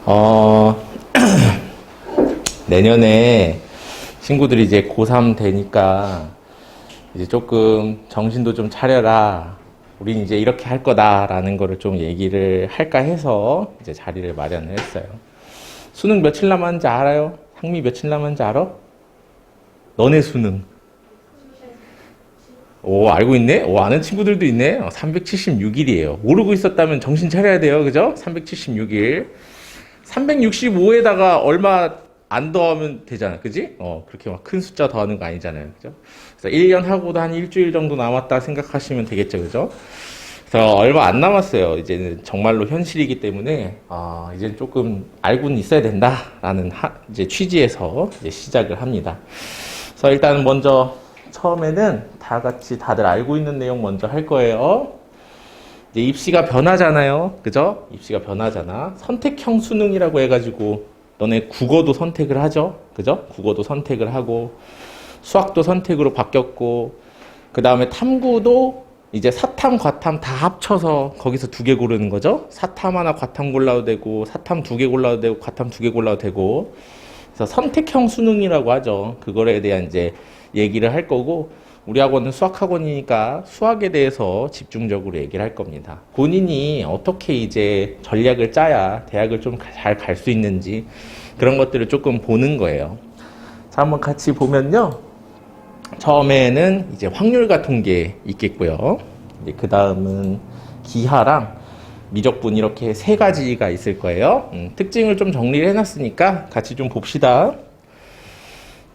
어, 내년에 친구들이 이제 고3 되니까 이제 조금 정신도 좀 차려라. 우린 이제 이렇게 할 거다라는 거를 좀 얘기를 할까 해서 이제 자리를 마련을 했어요. 수능 며칠 남았는지 알아요? 상미 며칠 남았는지 알아? 너네 수능. 오, 알고 있네? 오, 아는 친구들도 있네? 376일이에요. 모르고 있었다면 정신 차려야 돼요. 그죠? 376일. 365에다가 얼마 안 더하면 되잖아. 그지? 그렇게 막 큰 숫자 더하는 거 아니잖아요. 그죠? 그래서 1년 하고도 한 일주일 정도 남았다 생각하시면 되겠죠. 그죠? 그래서 얼마 안 남았어요. 이제는 정말로 현실이기 때문에, 이제 조금 알고는 있어야 된다라는 이제 취지에서 이제 시작을 합니다. 그래서 일단 먼저 처음에는 다 같이 다들 알고 있는 내용 먼저 할 거예요. 이제 입시가 변하잖아요. 그죠? 입시가 변하잖아. 선택형 수능이라고 해가지고 너네 국어도 선택을 하죠. 그죠? 국어도 선택을 하고 수학도 선택으로 바뀌었고 그 다음에 탐구도 이제 사탐, 과탐 다 합쳐서 거기서 두 개 고르는 거죠. 사탐 하나 과탐 골라도 되고 사탐 두 개 골라도 되고 과탐 두 개 골라도 되고 그래서 선택형 수능이라고 하죠. 그거에 대한 이제 얘기를 할 거고 우리 학원은 수학학원이니까 수학에 대해서 집중적으로 얘기를 할 겁니다. 본인이 어떻게 이제 전략을 짜야 대학을 좀 잘 갈 수 있는지 그런 것들을 조금 보는 거예요. 자, 한번 같이 보면요. 처음에는 이제 확률과 통계 있겠고요. 이제 그 다음은 기하랑 미적분 이렇게 세 가지가 있을 거예요. 특징을 좀 정리를 해놨으니까 같이 좀 봅시다.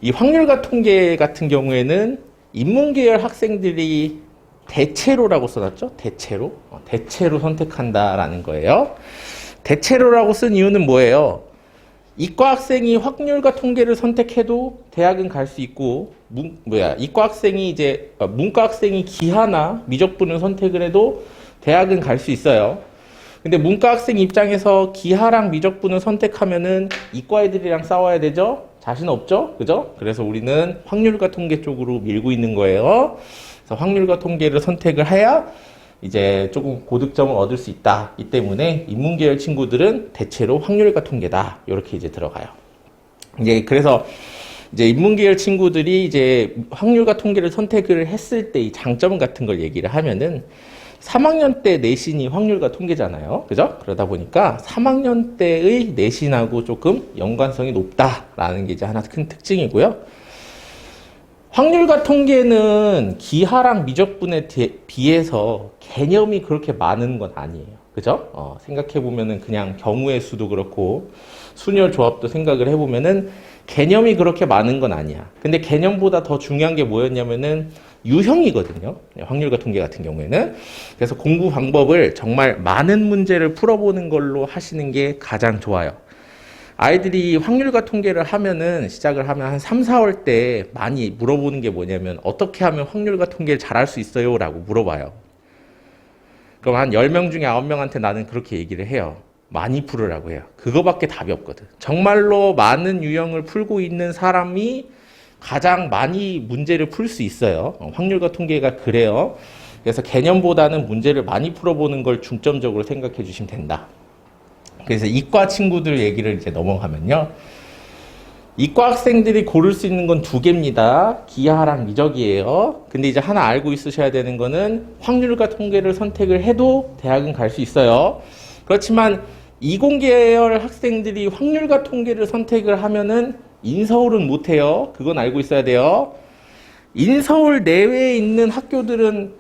이 확률과 통계 같은 경우에는 인문계열 학생들이 대체로라고 써놨죠? 대체로? 대체로 선택한다라는 거예요. 대체로라고 쓴 이유는 뭐예요? 이과 학생이 확률과 통계를 선택해도 대학은 갈 수 있고, 이과 학생이 이제, 문과 학생이 기하나 미적분을 선택을 해도 대학은 갈 수 있어요. 근데 문과 학생 입장에서 기하랑 미적분을 선택하면은 이과 애들이랑 싸워야 되죠? 자신 없죠? 그죠? 그래서 우리는 확률과 통계 쪽으로 밀고 있는 거예요. 그래서 확률과 통계를 선택을 해야 이제 조금 고득점을 얻을 수 있다. 이 때문에 인문계열 친구들은 대체로 확률과 통계다. 이렇게 이제 들어가요. 이제 그래서 이제 인문계열 친구들이 이제 확률과 통계를 선택을 했을 때 이 장점 같은 걸 얘기를 하면은 3학년 때 내신이 확률과 통계잖아요. 그죠? 그러다 보니까 3학년 때의 내신하고 조금 연관성이 높다라는 게 이제 하나 큰 특징이고요. 확률과 통계는 기하랑 미적분에 비해서 개념이 그렇게 많은 건 아니에요. 그죠? 생각해보면은 그냥 경우의 수도 그렇고 순열 조합도 생각을 해보면은 개념이 그렇게 많은 건 아니야. 근데 개념보다 더 중요한 게 뭐였냐면은 유형이거든요. 확률과 통계 같은 경우에는. 그래서 공부 방법을 정말 많은 문제를 풀어보는 걸로 하시는 게 가장 좋아요. 아이들이 확률과 통계를 하면은 시작을 하면 한 3, 4월 때 많이 물어보는 게 뭐냐면 어떻게 하면 확률과 통계를 잘할 수 있어요? 라고 물어봐요. 그럼 한 10명 중에 9명한테 나는 그렇게 얘기를 해요. 많이 풀으라고 해요. 그거밖에 답이 없거든. 정말로 많은 유형을 풀고 있는 사람이 가장 많이 문제를 풀 수 있어요. 확률과 통계가 그래요. 그래서 개념보다는 문제를 많이 풀어보는 걸 중점적으로 생각해 주시면 된다. 그래서 이과 친구들 얘기를 이제 넘어가면요. 이과 학생들이 고를 수 있는 건 두 개입니다. 기하랑 미적이에요. 근데 이제 하나 알고 있으셔야 되는 거는 확률과 통계를 선택을 해도 대학은 갈 수 있어요. 그렇지만 이공계열 학생들이 확률과 통계를 선택을 하면은 인서울은 못해요. 그건 알고 있어야 돼요. 인서울 내외에 있는 학교들은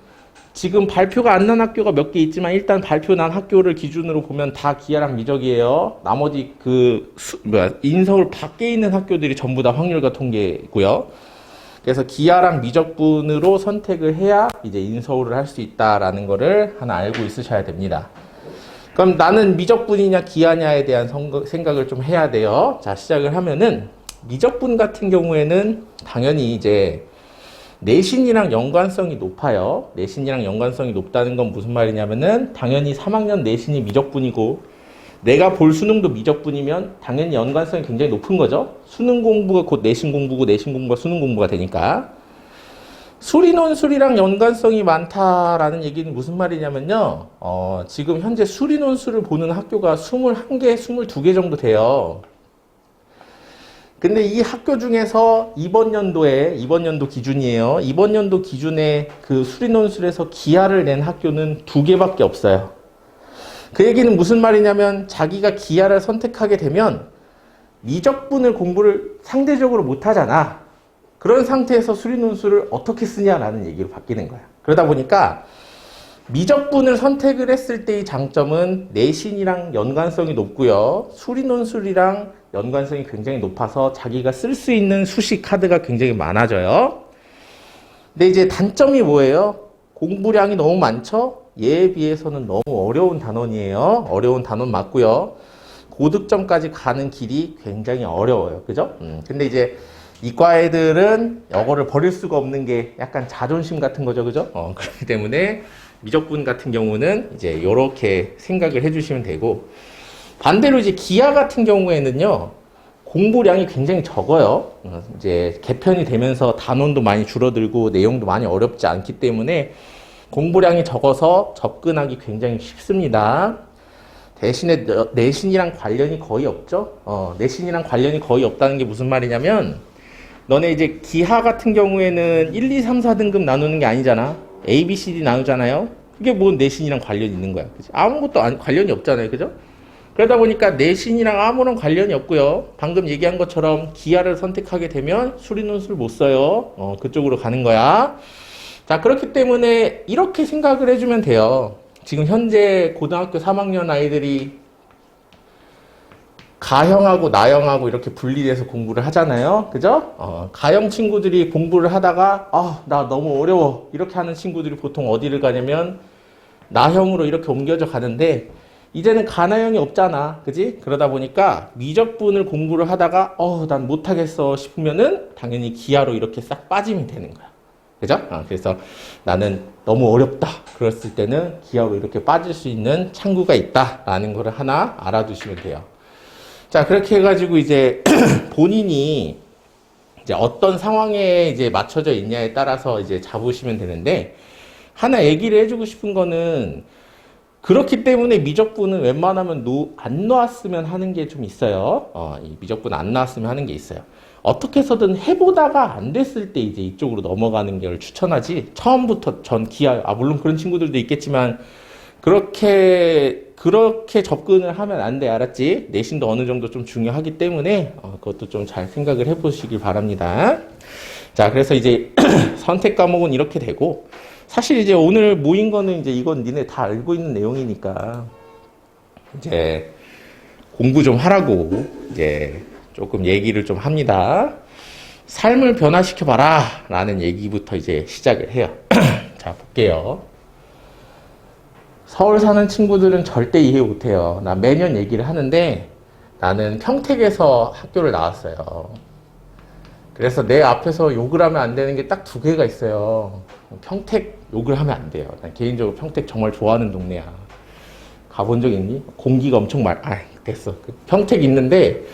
지금 발표가 안 난 학교가 몇 개 있지만 일단 발표 난 학교를 기준으로 보면 다 기하랑 미적이에요. 나머지 인서울 밖에 있는 학교들이 전부 다 확률과 통계고요. 그래서 기하랑 미적분으로 선택을 해야 이제 인서울을 할 수 있다라는 거를 하나 알고 있으셔야 됩니다. 그럼 나는 미적분이냐 기하냐에 대한 생각을 좀 해야 돼요. 자, 시작을 하면은 미적분 같은 경우에는 당연히 이제 내신이랑 연관성이 높아요. 내신이랑 연관성이 높다는 건 무슨 말이냐면은 당연히 3학년 내신이 미적분이고 내가 볼 수능도 미적분이면 당연히 연관성이 굉장히 높은 거죠. 수능 공부가 곧 내신 공부고 내신 공부가 수능 공부가 되니까. 수리논술이랑 연관성이 많다라는 얘기는 무슨 말이냐면요. 지금 현재 수리논술을 보는 학교가 21개, 22개 정도 돼요. 근데 이 학교 중에서 이번 연도 기준이에요. 이번 연도 기준에 그 수리논술에서 기하를 낸 학교는 2개밖에 없어요. 그 얘기는 무슨 말이냐면 자기가 기하를 선택하게 되면 미적분을 공부를 상대적으로 못하잖아. 그런 상태에서 수리논술을 어떻게 쓰냐라는 얘기로 바뀌는 거야. 그러다 보니까 미적분을 선택을 했을 때의 장점은 내신이랑 연관성이 높고요. 수리논술이랑 연관성이 굉장히 높아서 자기가 쓸 수 있는 수시 카드가 굉장히 많아져요. 근데 이제 단점이 뭐예요? 공부량이 너무 많죠? 얘에 비해서는 너무 어려운 단원이에요. 어려운 단원 맞고요. 고득점까지 가는 길이 굉장히 어려워요. 그죠? 근데 이제 이과 애들은 이거를 버릴 수가 없는 게 약간 자존심 같은 거죠. 그죠? 그렇기 때문에 미적분 같은 경우는 이제 이렇게 생각을 해주시면 되고, 반대로 이제 기하 같은 경우에는요, 공부량이 굉장히 적어요. 이제 개편이 되면서 단원도 많이 줄어들고 내용도 많이 어렵지 않기 때문에 공부량이 적어서 접근하기 굉장히 쉽습니다. 대신에 내신이랑 관련이 거의 없죠. 내신이랑 관련이 거의 없다는 게 무슨 말이냐면, 너네 이제 기하 같은 경우에는 1, 2, 3, 4등급 나누는 게 아니잖아. A, B, C, D 나누잖아요. 그게 뭔 내신이랑 관련이 있는 거야. 그치? 아무것도 관련이 없잖아요. 그죠? 그러다 보니까 내신이랑 아무런 관련이 없고요. 방금 얘기한 것처럼 기하를 선택하게 되면 수리논술 못 써요. 그쪽으로 가는 거야. 자, 그렇기 때문에 이렇게 생각을 해주면 돼요. 지금 현재 고등학교 3학년 아이들이 가형하고 나형하고 이렇게 분리돼서 공부를 하잖아요. 그죠? 가형 친구들이 공부를 하다가 나 너무 어려워 이렇게 하는 친구들이 보통 어디를 가냐면 나형으로 이렇게 옮겨져 가는데, 이제는 가나형이 없잖아. 그지? 그러다 보니까 미적분을 공부를 하다가 난 못하겠어 싶으면은 당연히 기하로 이렇게 싹 빠지면 되는 거야. 그죠? 그래서 나는 너무 어렵다 그랬을 때는 기하로 이렇게 빠질 수 있는 창구가 있다라는 거를 하나 알아두시면 돼요. 자, 그렇게 해가지고 이제 본인이 이제 어떤 상황에 이제 맞춰져 있냐에 따라서 이제 잡으시면 되는데, 하나 얘기를 해주고 싶은 거는, 그렇기 때문에 미적분은 웬만하면 안 나왔으면 하는 게 좀 있어요. 이 미적분 안 나왔으면 하는 게 있어요. 어떻게 해서든 해보다가 안 됐을 때 이제 이쪽으로 넘어가는 걸 추천하지, 처음부터 전 기하, 물론 그런 친구들도 있겠지만, 그렇게 접근을 하면 안 돼. 알았지? 내신도 어느 정도 좀 중요하기 때문에 그것도 좀 잘 생각을 해보시길 바랍니다. 자, 그래서 이제 선택 과목은 이렇게 되고, 사실 이제 오늘 모인 거는 이제 이건 니네 다 알고 있는 내용이니까 이제 공부 좀 하라고 이제 조금 얘기를 좀 합니다. 삶을 변화시켜봐라 라는 얘기부터 이제 시작을 해요. 자, 볼게요. 서울 사는 친구들은 절대 이해 못해요. 나 매년 얘기를 하는데, 나는 평택에서 학교를 나왔어요. 그래서 내 앞에서 욕을 하면 안 되는 게 딱 2개가 있어요. 평택 욕을 하면 안 돼요. 난 개인적으로 평택 정말 좋아하는 동네야. 가본 적 있니? 공기가 엄청 됐어. 평택 있는데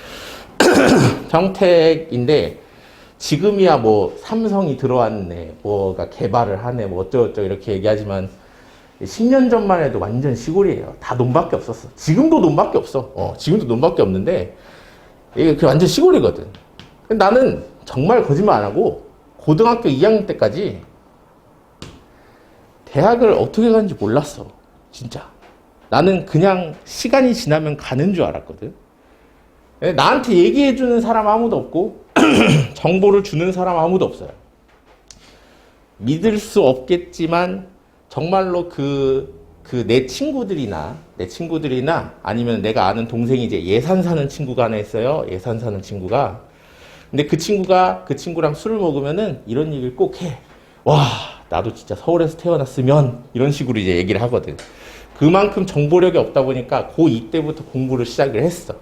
평택인데 지금이야 뭐 삼성이 들어왔네, 뭐가 개발을 하네, 뭐 어쩌고저쩌고 이렇게 얘기하지만 10년 전만 해도 완전 시골이에요. 다 논밖에 없었어. 지금도 논밖에 없어. 지금도 논밖에 없는데 이게 완전 시골이거든. 나는 정말 거짓말 안 하고 고등학교 2학년 때까지 대학을 어떻게 가는지 몰랐어. 진짜. 나는 그냥 시간이 지나면 가는 줄 알았거든. 나한테 얘기해주는 사람 아무도 없고 정보를 주는 사람 아무도 없어요. 믿을 수 없겠지만 정말로 내 친구들이나 아니면 내가 아는 동생이 이제 예산 사는 친구가 하나 있어요. 예산 사는 친구가. 근데 그 친구랑 술을 먹으면은 이런 얘기를 꼭 해. 와, 나도 진짜 서울에서 태어났으면 이런 식으로 이제 얘기를 하거든. 그만큼 정보력이 없다 보니까 고2 때부터 공부를 시작을 했어.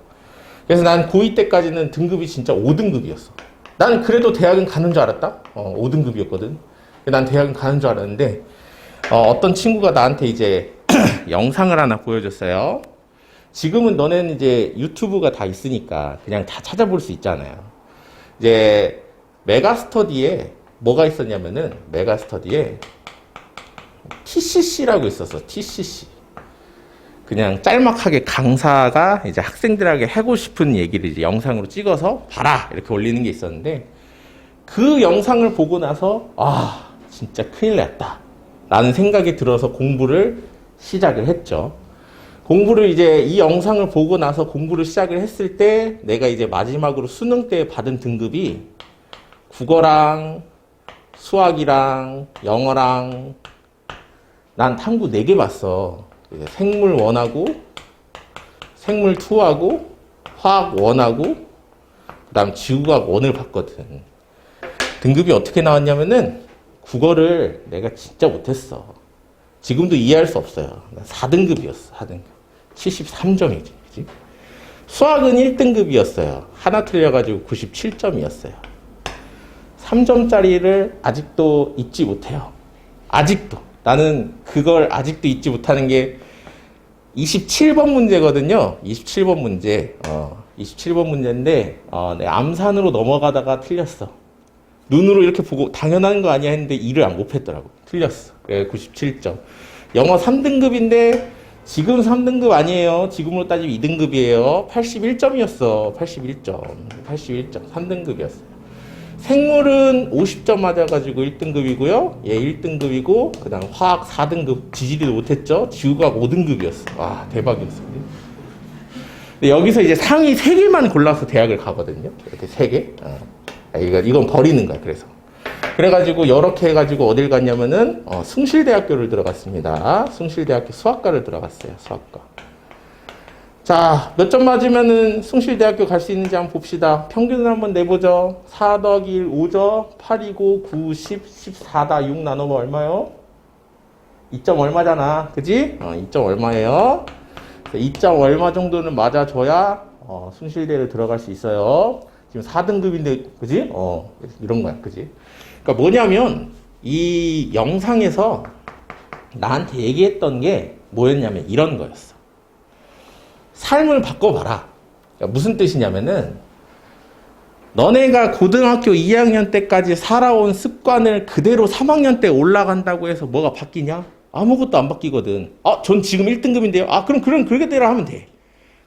그래서 난 고2 때까지는 등급이 진짜 5등급이었어. 난 그래도 대학은 가는 줄 알았다? 5등급이었거든. 난 대학은 가는 줄 알았는데, 어떤 친구가 나한테 이제 영상을 하나 보여줬어요. 지금은 너네는 이제 유튜브가 다 있으니까 그냥 다 찾아볼 수 있잖아요. 이제 메가스터디에 뭐가 있었냐면은 메가스터디에 TCC라고 있었어. TCC. 그냥 짤막하게 강사가 이제 학생들에게 하고 싶은 얘기를 이제 영상으로 찍어서 봐라 이렇게 올리는 게 있었는데, 그 영상을 보고 나서 아 진짜 큰일 났다 라는 생각이 들어서 공부를 시작을 했죠. 공부를 이제 이 영상을 보고 나서 공부를 시작을 했을 때 내가 이제 마지막으로 수능 때 받은 등급이 국어랑 수학이랑 영어랑, 난 탐구 4개 봤어. 생물 1하고 생물 2하고 화학 1하고 그 다음 지구과학 1을 봤거든. 등급이 어떻게 나왔냐면은 국어를 내가 진짜 못했어. 지금도 이해할 수 없어요. 4등급이었어. 4등급. 73점이지. 그치? 수학은 1등급이었어요. 하나 틀려가지고 97점이었어요. 3점짜리를 아직도 잊지 못해요. 아직도. 나는 그걸 아직도 잊지 못하는 게 27번 문제거든요. 27번 문제. 27번 문제인데, 내 암산으로 넘어가다가 틀렸어. 눈으로 이렇게 보고 당연한 거 아니야 했는데 2를 못 했더라고. 틀렸어. 그래, 97점. 영어 3등급인데 지금 3등급 아니에요. 지금으로 따지면 2등급이에요. 81점이었어. 81점. 81점. 3등급이었어요. 생물은 50점 맞아가지고 1등급이고요. 얘 1등급이고, 그 다음 화학 4등급. 지지리도 못했죠. 지구과학 5등급이었어. 와, 대박이었어. 근데 여기서 이제 상위 3개만 골라서 대학을 가거든요. 이렇게 3개. 이건 버리는 거야, 그래서. 그래가지고, 이렇게 해가지고 어딜 갔냐면은, 숭실대학교를 들어갔습니다. 숭실대학교 수학과를 들어갔어요, 수학과. 자, 몇 점 맞으면은 숭실대학교 갈 수 있는지 한번 봅시다. 평균을 한번 내보죠. 4 더하기 1, 5죠. 8, 2, 9, 9, 10, 14다. 6 나누면 얼마요? 2점 얼마잖아. 그지? 2점 얼마예요? 2점 얼마 정도는 맞아줘야, 숭실대를 들어갈 수 있어요. 지금 4등급인데, 그지? 이런 거야. 그지? 그러니까 뭐냐면, 이 영상에서 나한테 얘기했던 게 뭐였냐면 이런 거였어. 삶을 바꿔봐라. 그러니까 무슨 뜻이냐면은, 너네가 고등학교 2학년 때까지 살아온 습관을 그대로 3학년 때 올라간다고 해서 뭐가 바뀌냐? 아무것도 안 바뀌거든. 전 지금 1등급인데요? 그럼 그렇게대로 하면 돼.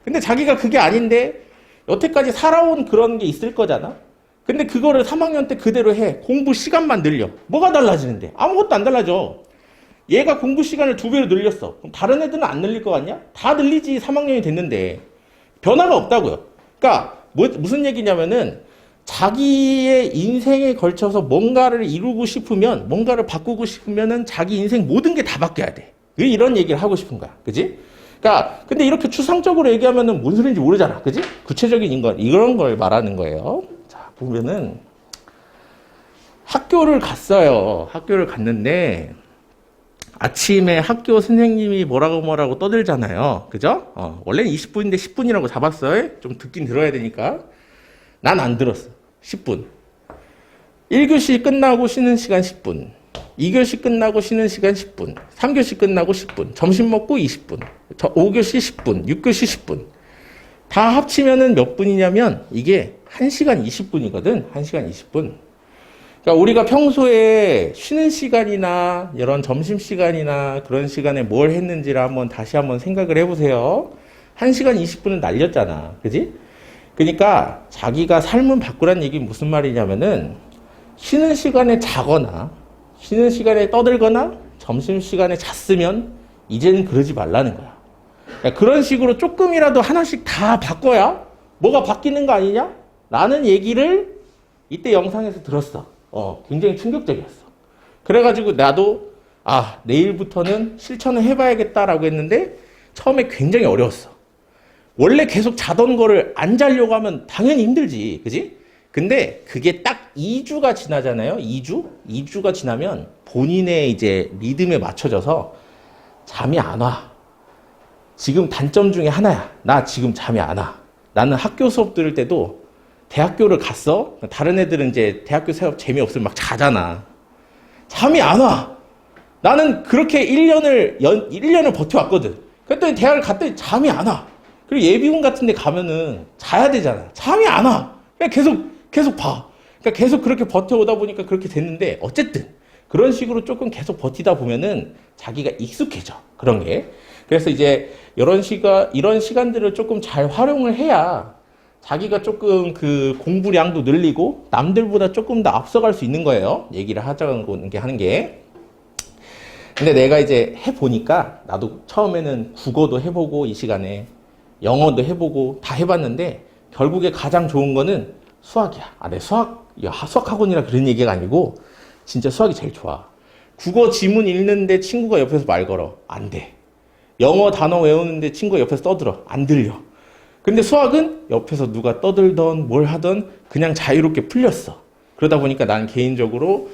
근데 자기가 그게 아닌데, 여태까지 살아온 그런 게 있을 거잖아? 근데 그거를 3학년 때 그대로 해. 공부 시간만 늘려. 뭐가 달라지는데? 아무것도 안 달라져. 얘가 공부 시간을 2배로 늘렸어. 그럼 다른 애들은 안 늘릴 것 같냐? 다 늘리지. 3학년이 됐는데. 변화가 없다고요. 그러니까 무슨 얘기냐면은, 자기의 인생에 걸쳐서 뭔가를 이루고 싶으면, 뭔가를 바꾸고 싶으면은 자기 인생 모든 게 다 바뀌어야 돼. 이런 얘기를 하고 싶은 거야. 그지? 그러니까 근데 이렇게 추상적으로 얘기하면은 뭔 소리인지 모르잖아. 그지? 구체적인 인간 이런 걸 말하는 거예요. 자, 보면은 학교를 갔어요. 학교를 갔는데 아침에 학교 선생님이 뭐라고 떠들잖아요. 그죠? 원래는 20분인데 10분이라고 잡았어요. 좀 듣긴 들어야 되니까. 난 안 들었어. 10분. 1교시 끝나고 쉬는 시간 10분. 2교시 끝나고 쉬는 시간 10분. 3교시 끝나고 10분. 점심 먹고 20분. 5교시 10분. 6교시 10분. 다 합치면은 몇 분이냐면 이게 1시간 20분이거든. 1시간 20분. 그러니까 우리가 평소에 쉬는 시간이나 이런 점심시간이나 그런 시간에 뭘 했는지를 다시 한번 생각을 해보세요. 1시간 20분은 날렸잖아. 그지? 그러니까 자기가 삶을 바꾸라는 얘기는 무슨 말이냐면은 쉬는 시간에 자거나 쉬는 시간에 떠들거나 점심시간에 잤으면 이제는 그러지 말라는 거야. 그러니까 그런 식으로 조금이라도 하나씩 다 바꿔야 뭐가 바뀌는 거 아니냐? 라는 얘기를 이때 영상에서 들었어. 굉장히 충격적이었어. 그래가지고 나도 내일부터는 실천을 해봐야겠다라고 했는데 처음에 굉장히 어려웠어. 원래 계속 자던 거를 안 자려고 하면 당연히 힘들지. 그지? 근데 그게 딱 2주가 지나잖아요. 2주가 지나면 본인의 이제 리듬에 맞춰져서 잠이 안 와. 지금 단점 중에 하나야. 나 지금 잠이 안 와. 나는 학교 수업 들을 때도 대학교를 갔어? 다른 애들은 이제 대학교 수업 재미없으면 막 자잖아. 잠이 안 와. 나는 그렇게 1년을 버텨왔거든. 그랬더니 대학을 갔더니 잠이 안 와. 그리고 예비군 같은 데 가면은 자야 되잖아. 잠이 안 와. 그냥 계속 봐. 그러니까 계속 그렇게 버텨오다 보니까 그렇게 됐는데 어쨌든 그런 식으로 조금 계속 버티다 보면은 자기가 익숙해져. 그런 게. 그래서 이제 이런 시간들을 조금 잘 활용을 해야 자기가 조금 그 공부량도 늘리고 남들보다 조금 더 앞서갈 수 있는 거예요. 얘기를 하자는 게 하는 게. 근데 내가 이제 해보니까 나도 처음에는 국어도 해보고 이 시간에 영어도 해보고 다 해봤는데 결국에 가장 좋은 거는 수학이야. 내 수학 학원이라 그런 얘기가 아니고 진짜 수학이 제일 좋아. 국어 지문 읽는데 친구가 옆에서 말 걸어. 안 돼. 영어 단어 외우는데 친구가 옆에서 떠들어. 안 들려. 근데 수학은 옆에서 누가 떠들던 뭘 하던 그냥 자유롭게 풀렸어. 그러다 보니까 난 개인적으로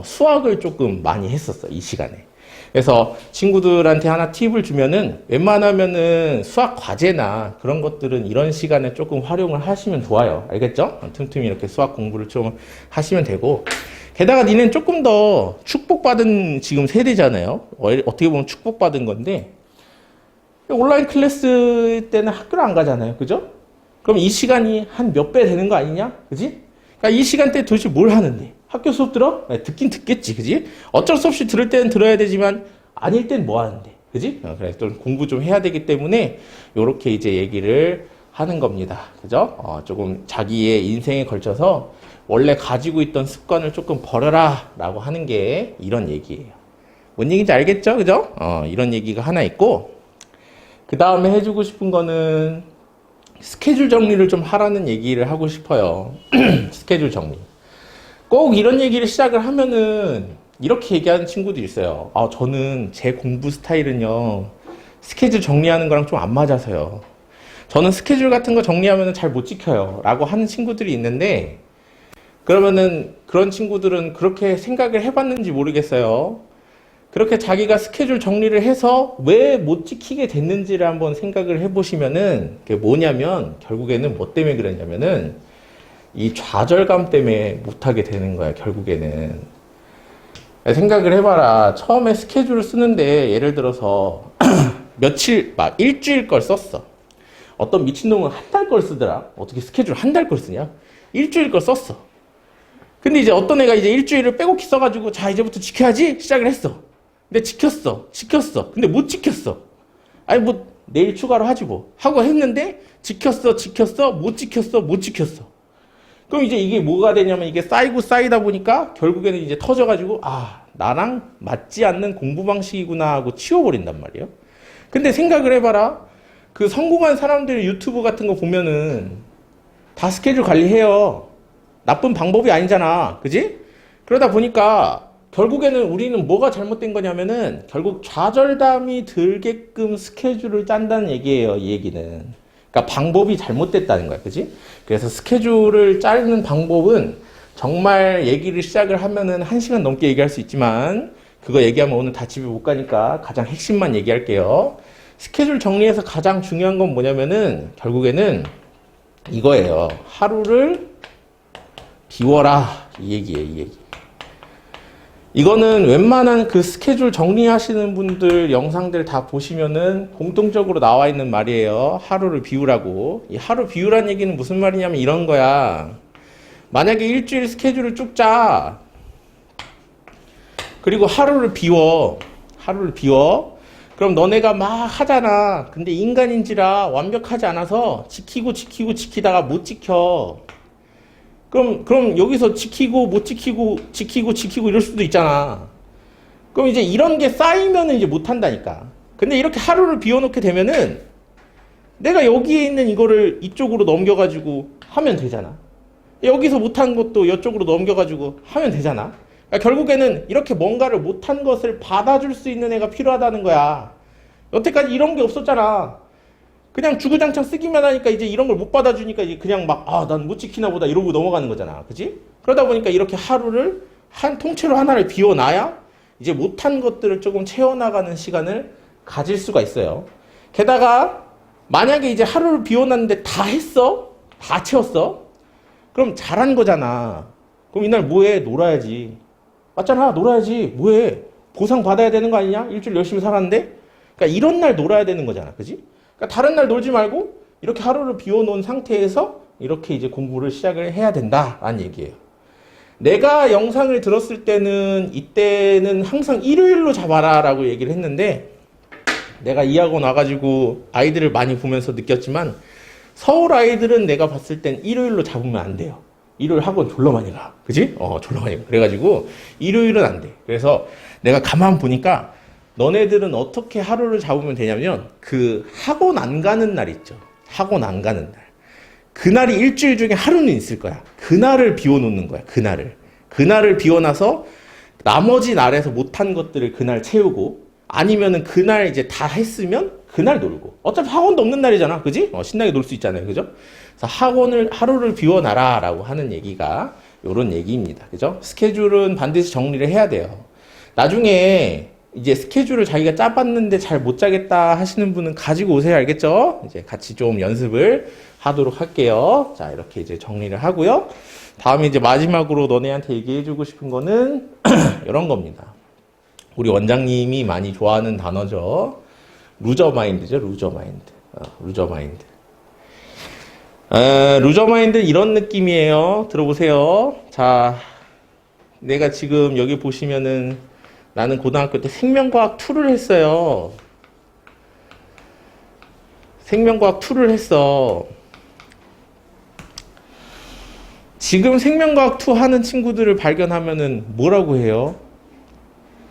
수학을 조금 많이 했었어. 이 시간에. 그래서 친구들한테 하나 팁을 주면은 웬만하면은 수학 과제나 그런 것들은 이런 시간에 조금 활용을 하시면 좋아요. 알겠죠? 틈틈이 이렇게 수학 공부를 좀 하시면 되고 게다가 니는 조금 더 축복받은 지금 세대잖아요. 어떻게 보면 축복받은 건데 온라인 클래스 때는 학교를 안 가잖아요. 그죠? 그럼 이 시간이 한 몇 배 되는 거 아니냐? 그지? 그러니까 이 시간대 도대체 뭘 하는데? 학교 수업 들어? 듣긴 듣겠지. 그지? 어쩔 수 없이 들을 때는 들어야 되지만 아닐 땐 뭐 하는데? 그지? 그래서 또 공부 좀 해야 되기 때문에 요렇게 이제 얘기를 하는 겁니다. 그죠? 조금 자기의 인생에 걸쳐서 원래 가지고 있던 습관을 조금 버려라 라고 하는 게 이런 얘기예요. 뭔 얘기인지 알겠죠? 그죠? 이런 얘기가 하나 있고 그 다음에 해주고 싶은 거는 스케줄 정리를 좀 하라는 얘기를 하고 싶어요. 스케줄 정리. 꼭 이런 얘기를 시작을 하면은 이렇게 얘기하는 친구도 있어요. 저는 제 공부 스타일은요, 스케줄 정리하는 거랑 좀 안 맞아서요. 저는 스케줄 같은 거 정리하면 잘 못 지켜요. 라고 하는 친구들이 있는데, 그러면은 그런 친구들은 그렇게 생각을 해봤는지 모르겠어요. 그렇게 자기가 스케줄 정리를 해서 왜 못 지키게 됐는지를 한번 생각을 해보시면은 그게 뭐냐면 결국에는 뭐 때문에 그랬냐면은 이 좌절감 때문에 못하게 되는 거야. 결국에는 생각을 해봐라. 처음에 스케줄을 쓰는데 예를 들어서 며칠 막 일주일 걸 썼어. 어떤 미친놈은 한 달 걸 쓰더라. 어떻게 스케줄 한 달 걸 쓰냐? 일주일 걸 썼어. 근데 이제 어떤 애가 이제 일주일을 빼곡히 써가지고 자 이제부터 지켜야지 시작을 했어. 근데 지켰어. 근데 못 지켰어. 아니 뭐 내일 추가로 하지 뭐 하고 했는데 지켰어. 못 지켰어. 그럼 이제 이게 뭐가 되냐면 이게 쌓이다 보니까 결국에는 이제 터져가지고 나랑 맞지 않는 공부 방식이구나 하고 치워버린단 말이에요. 근데 생각을 해봐라. 그 성공한 사람들 유튜브 같은 거 보면은 다 스케줄 관리해요. 나쁜 방법이 아니잖아. 그지? 그러다 보니까 결국에는 우리는 뭐가 잘못된 거냐면은 결국 좌절감이 들게끔 스케줄을 짠다는 얘기예요. 이 얘기는. 그러니까 방법이 잘못됐다는 거야. 그지? 그래서 스케줄을 짜는 방법은 정말 얘기를 시작을 하면은 1시간 넘게 얘기할 수 있지만 그거 얘기하면 오늘 다 집에 못 가니까 가장 핵심만 얘기할게요. 스케줄 정리해서 가장 중요한 건 뭐냐면은 결국에는 이거예요. 하루를 비워라. 이 얘기예요. 이 얘기. 이거는 웬만한 그 스케줄 정리하시는 분들 영상들 다 보시면은 공통적으로 나와 있는 말이에요. 하루를 비우라고. 이 하루 비우란 얘기는 무슨 말이냐면 이런 거야. 만약에 일주일 스케줄을 쭉 짜. 그리고 하루를 비워. 그럼 너네가 막 하잖아. 근데 인간인지라 완벽하지 않아서 지키다가 못 지켜. 그럼 여기서 지키고 못 지키고 이럴 수도 있잖아. 그럼 이제 이런 게 쌓이면은 이제 못 한다니까. 근데 이렇게 하루를 비워놓게 되면은 내가 여기에 있는 이거를 이쪽으로 넘겨가지고 하면 되잖아. 여기서 못한 것도 이쪽으로 넘겨가지고 하면 되잖아. 그러니까 결국에는 이렇게 뭔가를 못한 것을 받아줄 수 있는 애가 필요하다는 거야. 여태까지 이런 게 없었잖아. 그냥 주구장창 쓰기만 하니까 이제 이런 걸 못 받아주니까 이제 그냥 난 못 지키나 보다 이러고 넘어가는 거잖아. 그지? 그러다 보니까 이렇게 하루를 통째로 하나를 비워놔야 이제 못한 것들을 조금 채워나가는 시간을 가질 수가 있어요. 게다가 만약에 이제 하루를 비워놨는데 다 했어? 다 채웠어? 그럼 잘한 거잖아. 그럼 이날 뭐해? 놀아야지. 맞잖아. 놀아야지. 뭐해? 보상 받아야 되는 거 아니냐? 일주일 열심히 살았는데? 그러니까 이런 날 놀아야 되는 거잖아. 그지? 그러니까 다른 날 놀지 말고 이렇게 하루를 비워놓은 상태에서 이렇게 이제 공부를 시작을 해야 된다라는 얘기예요. 내가 영상을 들었을 때는 이때는 항상 일요일로 잡아라 라고 얘기를 했는데 내가 이 학원 와가지고 아이들을 많이 보면서 느꼈지만 서울 아이들은 내가 봤을 땐 일요일로 잡으면 안 돼요. 일요일 학원 졸라 많이 가. 그지? 졸라 많이 가. 그래가지고 일요일은 안 돼. 그래서 내가 가만 보니까 너네들은 어떻게 하루를 잡으면 되냐면 그 학원 안 가는 날 있죠. 학원 안 가는 날. 그날이 일주일 중에 하루는 있을 거야. 그날을 비워놓는 거야. 그날을 비워놔서 나머지 날에서 못한 것들을 그날 채우고 아니면은 그날 이제 다 했으면 그날 놀고. 어차피 학원도 없는 날이잖아. 그지? 신나게 놀 수 있잖아요. 그죠? 그래서 하루를 비워놔라 라고 하는 얘기가 요런 얘기입니다. 그죠? 스케줄은 반드시 정리를 해야 돼요. 나중에 이제 스케줄을 자기가 짜봤는데 잘 못 짜겠다 하시는 분은 가지고 오세요. 알겠죠? 이제 같이 좀 연습을 하도록 할게요. 자, 이렇게 이제 정리를 하고요. 다음에 이제 마지막으로 너네한테 얘기해주고 싶은 거는 이런 겁니다. 우리 원장님이 많이 좋아하는 단어죠. 루저 마인드죠. 루저 마인드. 루저 마인드. 루저 마인드 이런 느낌이에요. 들어보세요. 자, 내가 지금 여기 보시면은 나는 고등학교 때 생명과학 2를 했어요. 생명과학 2를 했어. 지금 생명과학 2 하는 친구들을 발견하면은 뭐라고 해요?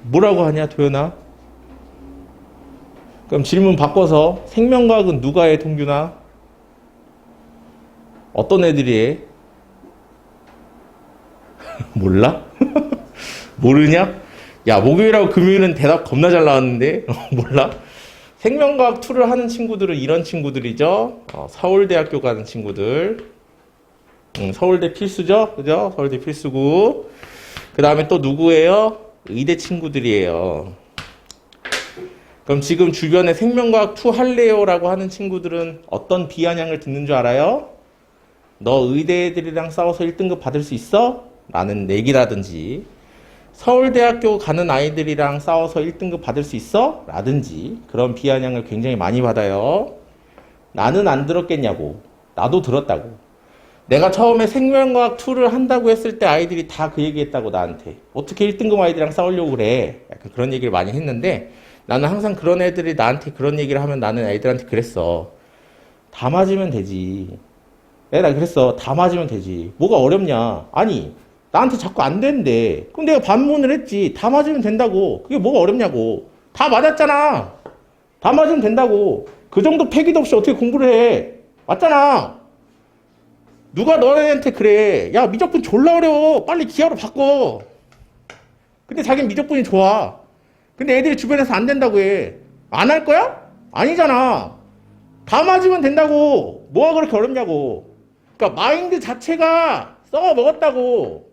뭐라고 하냐, 도연아? 그럼 질문 바꿔서 생명과학은 누가 해, 동균아? 어떤 애들이 해? 몰라? 모르냐? 야, 목요일하고 금요일은 대답 겁나 잘 나왔는데? 몰라? 생명과학 2를 하는 친구들은 이런 친구들이죠. 서울대학교 가는 친구들. 서울대 필수죠? 그죠? 서울대 필수고. 그 다음에 또 누구예요? 의대 친구들이에요. 그럼 지금 주변에 생명과학 2 할래요? 라고 하는 친구들은 어떤 비아냥을 듣는 줄 알아요? 너 의대 애들이랑 싸워서 1등급 받을 수 있어? 라는 얘기라든지 서울대학교 가는 아이들이랑 싸워서 1등급 받을 수 있어? 라든지 그런 비아냥을 굉장히 많이 받아요. 나는 안 들었겠냐고. 나도 들었다고. 내가 처음에 생명과학 2를 한다고 했을 때 아이들이 다 그 얘기했다고 나한테. 어떻게 1등급 아이들이랑 싸우려고 그래. 약간 그런 얘기를 많이 했는데 나는 항상 그런 애들이 나한테 그런 얘기를 하면 나는 애들한테 그랬어. 다 맞으면 되지. 내가 그랬어. 다 맞으면 되지. 뭐가 어렵냐. 아니 나한테 자꾸 안 된대. 그럼 내가 반문을 했지. 다 맞으면 된다고. 그게 뭐가 어렵냐고. 다 맞았잖아. 다 맞으면 된다고. 그 정도 패기도 없이 어떻게 공부를 해. 맞잖아. 누가 너네한테 그래. 야, 미적분 졸라 어려워. 빨리 기하로 바꿔. 근데 자기는 미적분이 좋아. 근데 애들이 주변에서 안 된다고 해. 안 할 거야? 아니잖아. 다 맞으면 된다고. 뭐가 그렇게 어렵냐고. 그러니까 마인드 자체가 썩어 먹었다고.